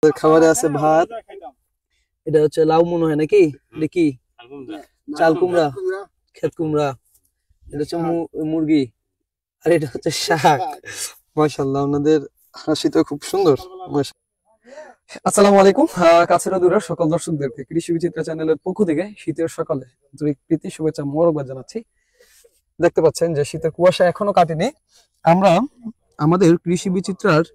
খাবারে আছে ভাত, এটা হচ্ছে লাউ মনে হয় নাকি, এটা কি চাল কুমড়া, ক্ষেত কুমড়া, এটা হচ্ছে মুরগি, আর এটা হচ্ছে শাক। মাশাআল্লাহ, ওনাদের হাসি তো খুব সুন্দর। আসসালামু আলাইকুম, কাছের ও দূরের সকল দর্শকদেরকে কৃষি বিচিত্র চ্যানেলের পক্ষ থেকে শীতের সকালে আন্তরিক প্রীতি শুভেচ্ছা মোবারকবাদ জানাচ্ছি। দেখতে পাচ্ছেন যে শীতের কুয়াশা এখনো কাটেনি। আমরা আমাদের কৃষি বিচিত্রার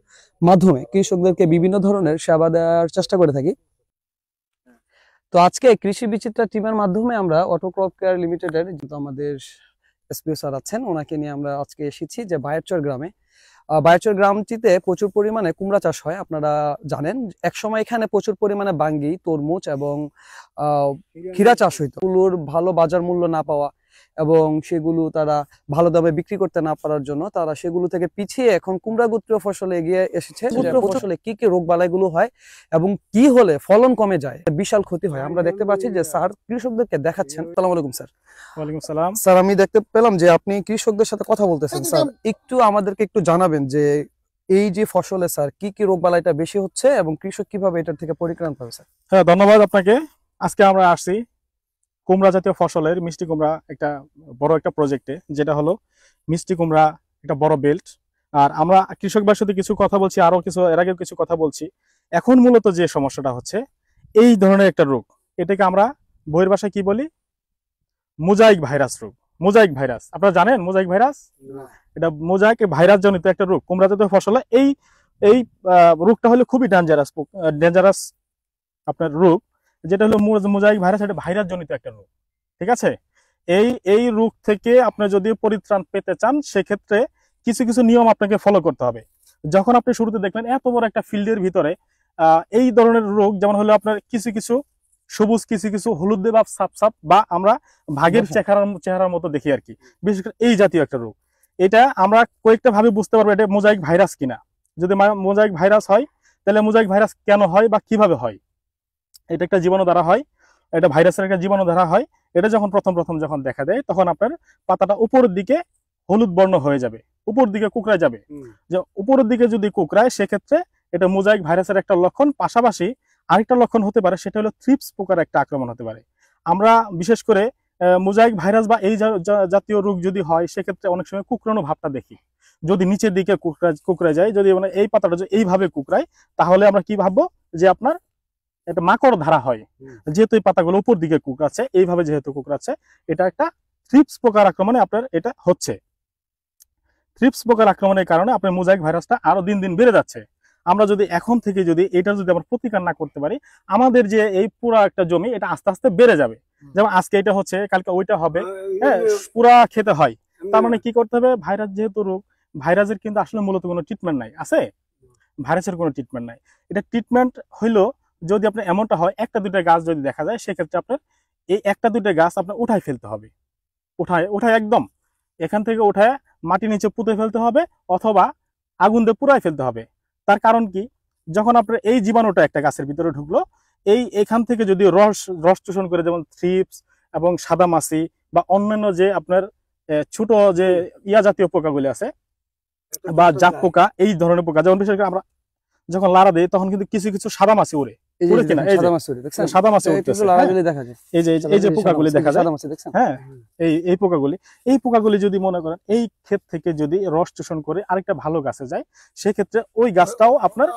মাধ্যমে কৃষকদেরকে বিভিন্ন ধরনের সেবা দেওয়ার চেষ্টা করে থাকি। তো আজকে কৃষি বিচিত্রা টিমের মাধ্যমে আমরা অটো ক্রপ কেয়ার লিমিটেডের যেহেতু আমাদের এসপিও স্যার আছেন, ওনাকে নিয়ে আমরা আজকে এসেছি যে বায়েরচর গ্রামে। বায়েরচর গ্রামটিতে প্রচুর পরিমাণে কুমড়া চাষ হয়। আপনারা জানেন একসময় এখানে প্রচুর পরিমাণে বাঙ্গি, তরমুজ এবং ক্ষীরা চাষ হইতো। এগুলোর ভালো বাজার মূল্য না পাওয়া এবং সেগুলো তারা ভালো দামে বিক্রি করতে না পারার জন্য তারা সেগুলো থেকে পিছিয়ে এখন কুমড়া গোত্রীয় ফসলে এগিয়ে এসেছে। ফসলে কি কি রোগ বালাইগুলো হয় এবং কি হলে ফলন কমে যায়, বিশাল ক্ষতি হয়। আমরা দেখতে পাচ্ছি যে স্যার কৃষকদেরকে দেখাচ্ছেন। আসসালামু আলাইকুম স্যার। ওয়ালাইকুম সালাম। স্যার, আমি দেখতে পেলাম যে আপনি কৃষকদের সাথে কথা বলতেছেন। স্যার, একটু আমাদেরকে একটু জানাবেন যে এই যে ফসলে স্যার কি কি রোগ বালাইটা বেশি হচ্ছে এবং কৃষক কিভাবে এটার থেকে পরিত্রাণ পাবে স্যার? হ্যাঁ, ধন্যবাদ আপনাকে। আজকে আমরা আসছি কুমড়া জাতীয় ফসলের মিষ্টি কুমড়া একটা বড় একটা প্রজেক্টে, যেটা হলো মিষ্টি কুমড়া একটা বড় বেল্ট। আর আমরা কৃষকদের সাথে কিছু কথা বলছি, আরো কিছু এর আগেও কিছু কথা বলছি। এখন মূলত যে সমস্যাটা হচ্ছে এই ধরনের একটা রোগ, এটাকে আমরা বইয়ের ভাষায় কি বলি? মোজাইক ভাইরাস রোগ। মোজাইক ভাইরাস আপনারা জানেন? মোজাইক ভাইরাস এটা মোজাইক ভাইরাস জনিত একটা রোগ কুমড়া জাতীয় ফসলে। এই এই রোগটা হলো খুবই ডেঞ্জারাস আপনার রোগ, যেটা হলো মোজাইক ভাইরাস। এটা ভাইরাস জনিত একটা রোগ, ঠিক আছে? এই রোগ থেকে আপনি যদি পরিত্রাণ পেতে চান, সেক্ষেত্রে কিছু কিছু নিয়ম আপনাকে ফলো করতে হবে। যখন আপনি শুরুতে দেখবেন এত বড় একটা ফিল্ডের ভিতরে এই ধরনের রোগ, যেমন হলো আপনার কিছু কিছু সবুজ, কিছু কিছু হলুদে বা সাপ সাপ, বা আমরা ভাগের চেহারার মতো দেখি আর কি, বিশেষ করে এই জাতীয় একটা রোগ। এটা আমরা কয়েকটা ভাবে বুঝতে পারবো এটা মোজাইক ভাইরাস কিনা। যদি মোজাইক ভাইরাস হয়, তাহলে মোজাইক ভাইরাস কেন হয় বা কিভাবে হয়? এটা একটা জীবাণু দ্বারা হয়, এটা ভাইরাসের একটা জীবাণু দ্বারা হয়। এটা যখন প্রথম যখন দেখা দেয়, তখন আপনার পাতাটা উপরের দিকে হলুদ বর্ণ হয়ে যাবে, উপর দিকে কুকড়ায় যাবে। যে উপরের দিকে যদি কুকড়ায়, সেক্ষেত্রে এটা মোজাইক ভাইরাসের একটা লক্ষণ। পাশাপাশি আরেকটা লক্ষণ হতে পারে, সেটা হলো থ্রিপস পোকার একটা আক্রমণ হতে পারে। আমরা বিশেষ করে মোজাইক ভাইরাস বা এই জাতীয় রোগ যদি হয়, সেক্ষেত্রে অনেক সময় কুকড়ানো ভাবটা দেখি। যদি নিচের দিকে কুকড়ায় যায়, যদি মানে এই পাতাটা যদি এইভাবে কুকড়ায়, তাহলে আমরা কি ভাববো যে আপনার এটা মাকড় ধারা হয়। যেহেতু এই পাতাগুলো উপর দিকে কুকড়াচ্ছে, এইভাবে যেহেতু কুকড়াচ্ছে, এটা একটা থ্রিপস পোকার আক্রমণে আপনার এটা হচ্ছে। থ্রিপস পোকার আক্রমণের কারণে আপনার মোজাইক ভাইরাসটা আরো দিন দিন বেড়ে যাচ্ছে। আমরা যদি এখন থেকে যদি এটা যদি আমরা প্রতিকার না করতে পারি, আমাদের যে এই পুরা একটা জমি, এটা আস্তে আস্তে বেড়ে যাবে। যেমন আজকে এটা হচ্ছে, কালকে ওইটা হবে, হ্যাঁ, পুরা খেতে হয়। তার মানে কি করতে হবে? ভাইরাস যেহেতু রোগ, ভাইরাসের কিন্তু আসলে মূলত কোনো ট্রিটমেন্ট নাই। আছে? ভাইরাসের কোনো ট্রিটমেন্ট নাই। এটা ট্রিটমেন্ট হইলো, যদি আপনার এমনটা হয় একটা দুইটা গাছ যদি দেখা যায়, সেক্ষেত্রে আপনার এই একটা দুইটা গাছ আপনার উঠায় ফেলতে হবে। উঠায় একদম এখান থেকে উঠায় মাটি নিচে পুঁতে ফেলতে হবে, অথবা আগুন দিয়ে পুরাই ফেলতে হবে। তার কারণ কি? যখন আপনার এই জীবাণুটা একটা গাছের ভিতরে ঢুকলো, এখান থেকে যদি রস শোষণ করে, যেমন থ্রিপস এবং সাদামাছি বা অন্যান্য যে আপনার ছোট যে জাতীয় পোকাগুলি আছে, বা জাপ পোকা, এই ধরনের পোকা, যেমন বিশেষ করে আমরা যখন লাড়া দেই, তখন কিন্তু কিছু কিছু সাদা মাছি উড়ে। সাদা মাছি এই যে পোকাগুলি দেখা যায়, হ্যাঁ, এই পোকাগুলি যদি মনে করেন এই ক্ষেত থেকে যদি রস শোষণ করে আরেকটা ভালো গাছে যায়, সেক্ষেত্রে ওই গাছটাও আপনার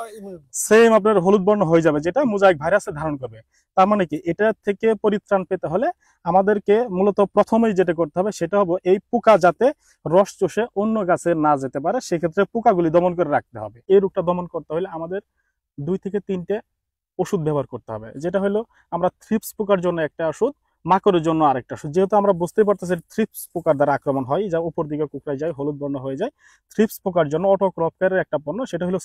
সেম আপনার হলুদ বর্ণ হয়ে যাবে, যেটা মোজাইক ভাইরাসে ধারণ করবে। তার মানে কি, এটা থেকে পরিত্রাণ পেতে হলে আমাদেরকে মূলত প্রথমেই যেটা করতে হবে, সেটা হলো এই পোকা যাতে রস চষে অন্য গাছে না যেতে পারে, সেক্ষেত্রে পোকাগুলি দমন করে রাখতে হবে। এই রোগটা দমন করতে হলে আমাদের 2 থেকে 3টে ওষুধ ব্যবহার করতে হবে। যেটা হলো আমরা থ্রিপস পোকার জন্য একটা ওষুধ, মাকড়ের জন্য আরেকটা ওষুধ। যেহেতু আমরা বুঝতে পারতেছি থ্রিপস পোকার দ্বারা আক্রমণ হয়, যা উপর দিকে কুকড়ায় যায়, হলুদ বর্ণ হয়ে যায়। থ্রিপস পোকার জন্য অটো ক্রপ কেয়ারের একটা পণ্য, সেটা হলো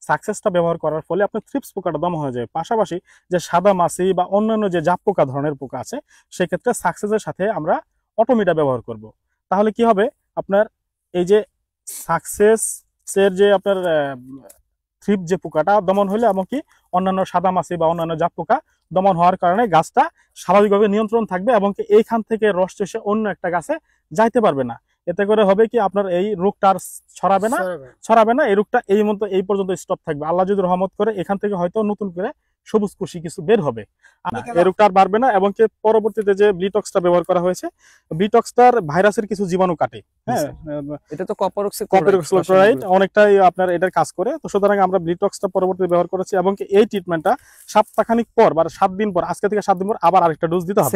সাকসেসটা ব্যবহার করার ফলে আপনার থ্রিপস পোকাটা দমন হয়ে যায়। পাশাপাশি যে সাদা মাছি বা অন্যান্য যে জাপ পোকা ধরনের পোকা আছে, সেক্ষেত্রে সাকসেসের সাথে আমরা অটোমিটা ব্যবহার করব। তাহলে কি হবে? আপনার এই যে সাকসেসের যে আপনার থ্রিপ যে পোকাটা দমন হলে, এমনকি অন্যান্য সাদা মাছি বা অন্যান্য জাপ পোকা দমন হওয়ার কারণে গাছটা স্বাভাবিকভাবে নিয়ন্ত্রণ থাকবে, এবং এইখান থেকে রস চষে অন্য একটা গাছে যাইতে পারবে না। এতে করে হবে কি আপনার এই রোগটা আর ছড়াবে না, এই রোগটা এই পর্যন্ত স্টপ থাকবে। আল্লাহ যদি রহমত করে এখান থেকে হয়তো নতুন করে সবুজ কুশি কিছু বের হবে, এই রোগটা আর বাড়বে না। এবং পরবর্তীতে যে ব্লিটক্সটা ব্যবহার করা হয়েছে, ব্লিটক্সটার ভাইরাসের কিছু জীবাণু কাটে। হ্যাঁ, এটা তো কপার অক্সিক্লোরাইড অনেকটাই আপনার এটার কাজ করে। তো সুতরাং আমরা ব্লিটক্সটা পরবর্তীতে ব্যবহার করেছি এবং এই ট্রিটমেন্টটা সপ্তাহখানিক পর বা 7 দিন পর, আজকে থেকে 7 দিন পর আবার আরেকটা ডোজ দিতে হবে,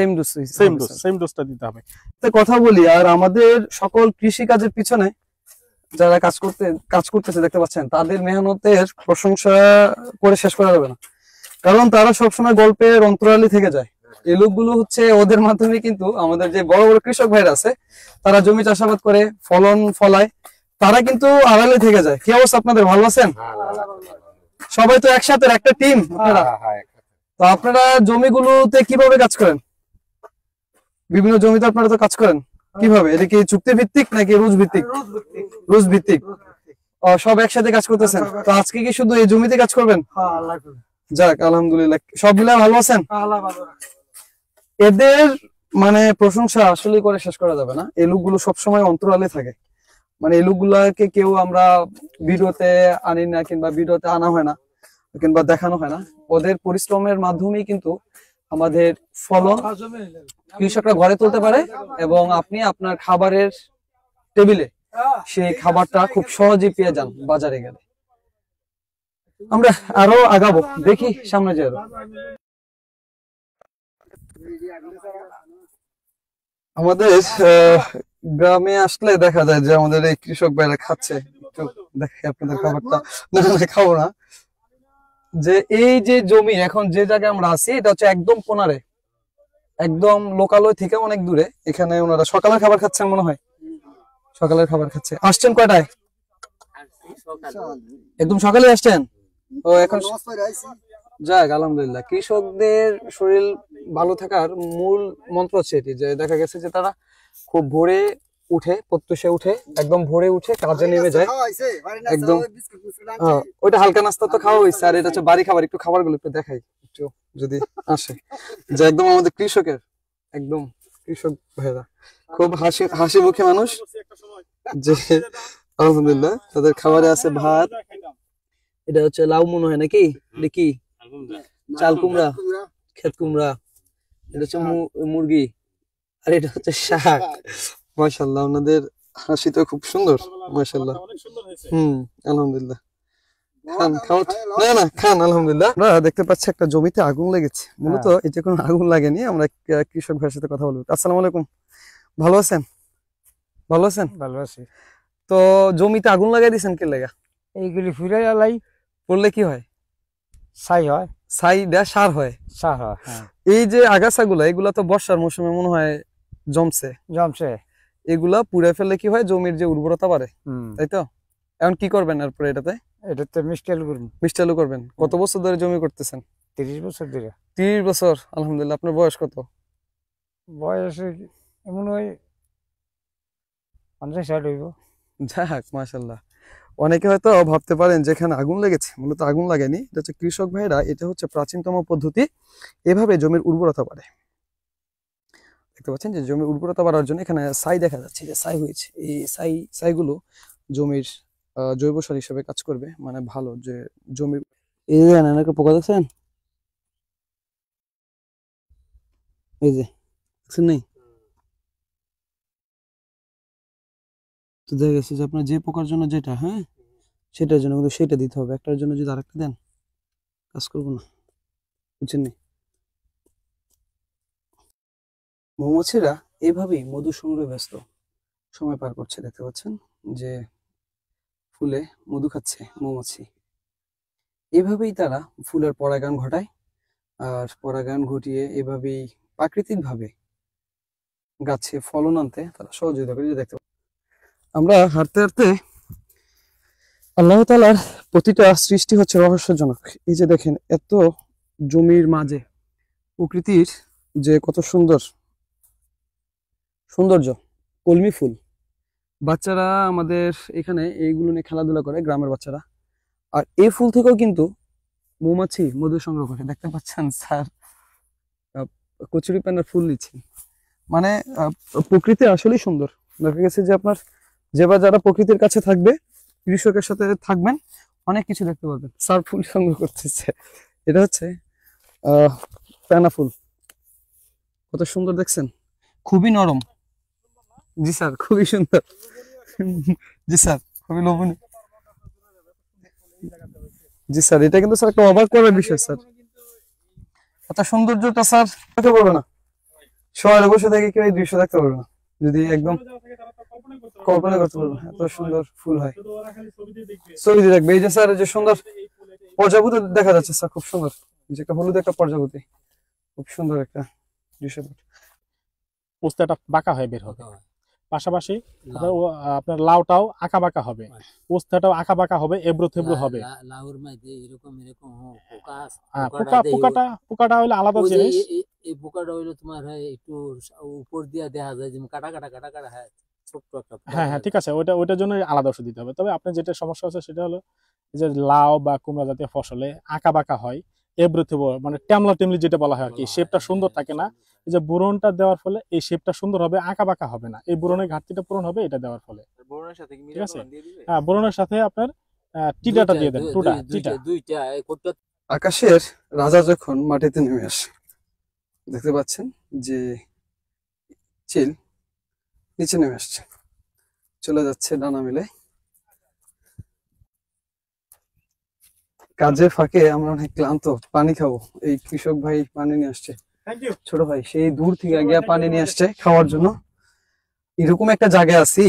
সেম ডোজটা দিতে হবে। কথা বলি, আর আমাদের সকল কৃষি কাজের পিছনে যারা কাজ করতেছে দেখতে পাচ্ছেন, তাদের মেহনতের প্রশংসা করে শেষ করা যাবে না, কারণ তারা সবসময় গল্পের অন্তরালি থেকে যায়। এই লোকগুলো হচ্ছে, ওদের মাধ্যমে কিন্তু আমাদের যে বড় বড় কৃষক ভাইরা আছে, তারা জমি চাষাবাদ করে ফলন ফলায়, তারা কিন্তু আড়ালে থেকে যায়। কি অবস্থা আপনাদের, ভালো আছেন? সবাই তো একসাথে একটা টিম আপনারা। তো আপনারা জমিগুলোতে কিভাবে কাজ করেন? বিভিন্ন জমিতে আপনারা তো কাজ করেন কিভাবে? এটা কি চুক্তি ভিত্তিক নাকি রোজ ভিত্তিক? রোজ ভিত্তিক। সব একসাথে কাজ করতেছেন। তো আজকে কি শুধু এই জমিতে কাজ করবেন? যাক, আলহামদুলিল্লাহ। সব মিলে ভালো আছেন? এদের মানে প্রশংসা আসলে করে শেষ করা যাবে না। এই লোকগুলো সবসময় অন্তরালে থাকে, মানে এই লোকগুলাকে কেউ আমরা ভিডিওতে আনি না, কিংবা ভিডিওতে আনা হয় না, কিংবা দেখানো হয় না। ওদের পরিশ্রমের মাধ্যমেই কিন্তু আমাদের ফলন কৃষকরা ঘরে তুলতে পারে, এবং আপনি আপনার খাবারের টেবিলে সেই খাবারটা খুব সহজেই পেয়ে যান বাজারে গেলে। আমরা আরো আগাবো, দেখি সামনে যাবো। আমাদের গ্রামে আসলে দেখা যায় যে আমাদের এই কৃষক ভাইরা খাচ্ছে। একটু দেখি আপনাদের খাবারটা। না, খাবো না। যে এই যে জমি এখন যে জায়গায় আমরা আছি, এটা হচ্ছে একদম কোনারে, একদম লোকালয় থেকে অনেক দূরে। এখানে ওনারা সকালের খাবার খাচ্ছেন মনে হয়, সকালের খাবার খাচ্ছে। আসছেন কয়টায়? একদম সকালে আসছেন? তো এখন যাক, আলহামদুলিল্লাহ। কৃষকদের শরীর ভালো থাকার মূল মন্ত্র হচ্ছে এটি, যে দেখা গেছে যে তারা খুব ভোরে উঠে, প্রত্যুষে উঠে, একদম ভোরে উঠে কাজে নেমে যায় একদম। ওইটা হালকা নাস্তা তো খাওয়া হয়েছে, আর এটা হচ্ছে বাড়ি খাবার। একটু খাবার গুলো একটু দেখাই একটু যদি আসে, যে একদম আমাদের কৃষকের, একদম কৃষক ভাইরা খুব হাসি মুখে মানুষ। যে আলহামদুলিল্লাহ তাদের খাবারে আছে ভাত, এটা হচ্ছে লাউ মনে হয় নাকি, এটা কি চাল কুমড়া, ক্ষেত কুমড়া, এটা হচ্ছে মুরগি, আর এটা হচ্ছে শাক। মাশাআল্লাহ, আপনাদের হাসি তো খুব সুন্দর, মাশাআল্লাহ। আলহামদুলিল্লাহ। খান, খাও না খান, আলহামদুলিল্লাহ। আমরা দেখতে পাচ্ছি একটা জমিতে আগুন লেগেছে। মূলত এটা কোনো আগুন লাগেনি। আমরা কৃষক ভাইয়ের সাথে কথা বলবো। আসসালামু আলাইকুম, ভালো আছেন? ভালো আছেন? ভালো আছি। তো জমিতে আগুন লাগাই দিয়েছেন কি লাগা? এইগুলি ফুরাই আলাই পড়লে কি হয়? ছাই হয়, ছাই দেয়া সার হয়। সার হয়। এই যে আগাছাগুলা, এগুলা তো বর্ষার মৌসুমে মনে হয় জমছে। এগুলা পুড়ে ফেললে কি হয়? জমির যে উর্বরতা বাড়ে, তাই তো? এখন কি করবেন এরপরে এটাতে? মিষ্টি আলু করবেন। কত বছর ধরে জমি করতেছেন? 30 বছর ধরে। 30 বছর, আলহামদুলিল্লাহ। আপনার বয়স কত? বয়স এমন হয় 50-60 হইব। যাক, মাশাআল্লাহ। অনেকে হয়তো ভাবতে পারেন যেখানে আগুন লেগেছে, মূলত আগুন লাগেনি। এটা হচ্ছে কৃষক ভাইরা, এটা হচ্ছে প্রাচীনতম পদ্ধতি। এভাবে জমির উর্বরতা বাড়ে। দেখতে পাচ্ছেন যে জমির উর্বরতা বাড়ার জন্য এখানে ছাই দেখা যাচ্ছে, যে ছাই হয়েছে। এই ছাইগুলো জমির জৈব সার হিসেবে কাজ করবে, মানে ভালো যে জমির। এই যে একটা পোকা দেখছেন, এই যে দেখছেন নেই? তো দেখা গেছে যে আপনার যে পোকার জন্য যেটা, সেটার জন্য কিন্তু সেটা দিতে হবে। একটার জন্য যদি আরেকটা দেন, কাজ করবো না, বুঝছেন নি? মৌমাছিরা এইভাবেই মধু সংগ্রহে ব্যস্ত সময় পার করছে। দেখতে পাচ্ছেন যে ফুলে মধু খাচ্ছে মৌমাছি। এভাবেই তারা ফুলের পরাগায়ন ঘটায়, আর পরাগায়ন ঘটিয়ে এভাবেই প্রাকৃতিকভাবে গাছে ফলন আনতে তারা সহযোগিতা করে। দেখতে আমরা হাঁটতে হাঁটতে আল্লাহ তাআলার প্রতিটা সৃষ্টি হচ্ছে রহস্যজনক। এই যে দেখেন, এত জমির মাঝে প্রকৃতির যে কত সৌন্দর্য, কলমি ফুল। বাচ্চারা আমাদের এখানে এইগুলো নিয়ে খেলাধুলা করে, গ্রামের বাচ্চারা। আর এই ফুল থেকেও কিন্তু মৌমাছি মধু সংগ্রহ করে। দেখতে পাচ্ছেন স্যার কচুরি পানার ফুল নিচ্ছেন। মানে প্রকৃতি আসলেই সুন্দর। দেখা গেছে যে আপনার যারা প্রকৃতির কাছে থাকবে, কৃষকের সাথে থাকবেন, অনেক কিছু দেখতে পাবেন। স্যার ফুল সংগ্রহ করতেছে, এটা হচ্ছে পেনা ফুল, কত সুন্দর দেখছেন, খুবই নরম। জি স্যার, খুবই সুন্দর। জি স্যার, খুবই লোভনীয়। জি স্যার, এটা কিন্তু স্যার একটা অবাক করার বিষয় স্যার, এত সৌন্দর্যটা স্যার দেখতে পারবে না, শহরে বসে থেকে কেউ এই দৃশ্য দেখতে পারবে না, যদি একদম কল্পনা করতে পারবে না, এত সুন্দর ফুল হয়। ছবি দিয়ে দেখবে। এই যে স্যার, এই যে সুন্দর প্রজাপতি দেখা যাচ্ছে স্যার, খুব সুন্দর, যে একটা হলুদ একটা প্রজাপতি, খুব সুন্দর একটা দৃশ্য। পোস্তাটা বাঁকা হয়ে বের হবে, পাশাপাশি আপনার লাউটাও আঁকা বাঁকা হবে, পোস্তাটাও আঁকা বাঁকা হবে, এবড়ো থেবড়ো হবে। লাউর মধ্যে এরকম এরকম পোকা আছে। পোকাটা হইলে আলাদা জিনিস। এই পোকাটা হইলো তোমার হয় একটু উপর দিয়ে দেখা যায় যেমন কাটা কাটা হয়, ছোট্ট একটা পোকা। হ্যাঁ ঠিক আছে, ওইটার জন্য আলাদা ওষুধ দিতে হবে। তবে আপনার যেটা সমস্যা হচ্ছে সেটা হলো যে লাউ বা কুমড়া জাতীয় ফসলে আঁকা বাঁকা হয়, এবড়ো থেবড়ো, মানে টেমলা টেমলি যেটা বলা হয় আর কি, শেপটা সুন্দর থাকে না। এই যে বোরনটা দেওয়ার ফলে এই শেপটা সুন্দর হবে, আঁকা বাঁকা হবে না, এই বোরনের ঘাটতিটা পূরণ হবে এটা দেওয়ার ফলে। ঠিক আছে, হ্যাঁ, বোরনের সাথে আপনার টিটাটা দিয়ে দেন, দুইটা। আকাশের রাজা যখন মাটিতে নেমে আসে, দেখতে পাচ্ছেন যে চিল নিচে নেমে আসছে, চলে যাচ্ছে ডানা মেলে। কাজের ফাঁকে আমরা অনেক ক্লান্ত, পানি খাবো, এই কৃষক ভাই পানি নিয়ে আসছে, ছোট ভাই সেই দূর থেকে গিয়ে পানি নিয়ে আসছে খাওয়ার জন্য। এরকম একটা জায়গায় আছি,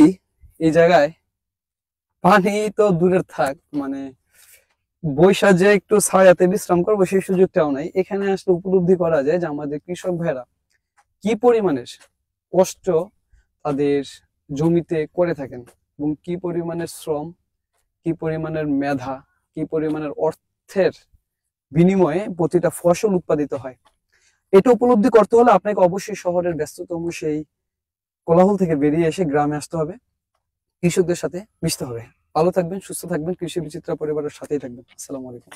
এই জায়গায় পানি তো দূরের থাক, মানে বৈশা যে একটু ছায়াতে বিশ্রাম করবো সেই সুযোগটাও নাই। এখানে আসলে উপলব্ধি করা যায় যে আমাদের কৃষক ভাইরা কি পরিমাণের কষ্ট তাদের জমিতে করে থাকেন, এবং কি পরিমাণের শ্রম, কি পরিমাণের মেধা, কি পরিমাণের অর্থের বিনিময়ে প্রতিটা ফসল উৎপাদিত হয়। এটা উপলব্ধি করতে হলে আপনাকে অবশ্যই শহরের ব্যস্ততম সেই কোলাহল থেকে বেরিয়ে এসে গ্রামে আসতে হবে, কৃষকদের সাথে মিশতে হবে। ভালো থাকবেন, সুস্থ থাকবেন, কৃষি বিচিত্রা পরিবারের সাথেই থাকবেন। আসসালামু আলাইকুম।